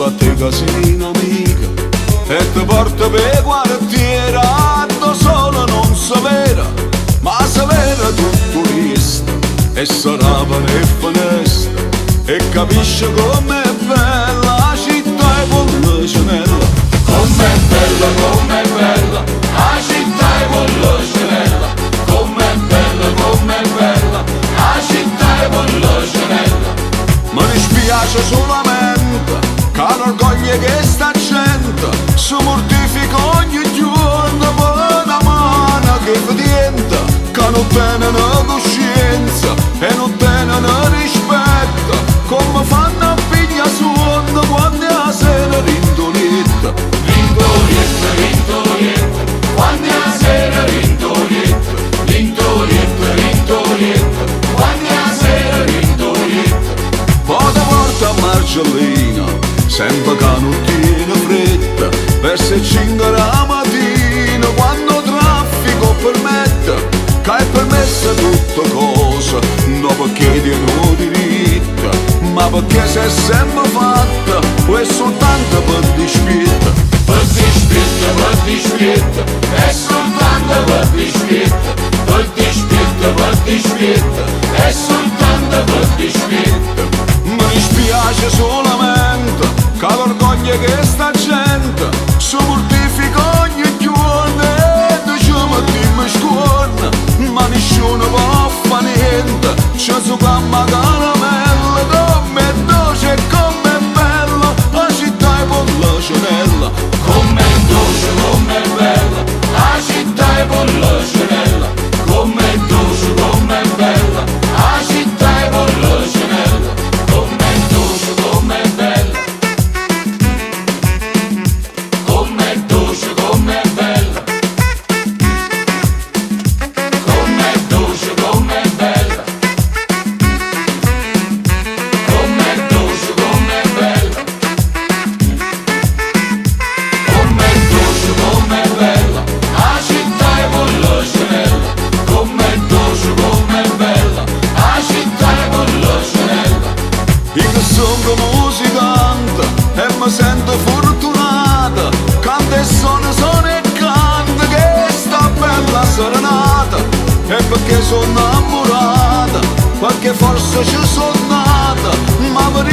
a te casina amica e ti porto per quartiere, da solo non sapere, ma sapere tutto questo e sarà per finestra e capisci com'è bella la città e Pollacenella. Com'è bella la città e Pollacenella. Com'è bella la città e Pollacenella. Mi dispiace solamente che l'orgoglio che sta gente si mortifica ogni giorno per una mano che diventa, che non tenono coscienza e non tenono rispetto, come fanno a piglia sonno quando la sera rintonietta. Rintonietta, rintonietta, quando la sera rintonietta. Rintonietta, rintonietta, quando la sera rintonietta. Poi da porta a Marcellina, sempre che non tiene fretta, verso le 5 la mattina, quando traffico permette, che è permessa tutte cose, non perché tiene diritto, ma perché si è sempre fatta, o è soltanto per dispietta. Per dispietta, è soltanto per dispietta. Per dispietta, è soltanto per dispietta. Mi dispiace solamente che l'orgoglio che sta gente si mortifica ogni giorno e diciamo dimmi scorna, ma nessuno può fare niente, c'è su gamma caramella, come è dolce e come è bella la città e Pollacenella. Com'è dolce, com'è bella la città e Pollacenella. Com'è dolce, com'è bella la città e Pollacenella. Com'è dolce, com'è bella. Com'è dolce, com'è bella. Com'è dolce, com'è bella. Com'è dolce, com'è bella. Com'è dolce, com'è bella la città e Pollacenella. Com'è dolce, com'è bella la città e Pollacenella. Io che sono musicante e mi sento fortunata, canto e sono e canto che sta bella serenata, e perché sono innamorata, perché forse ci sono nata, ma per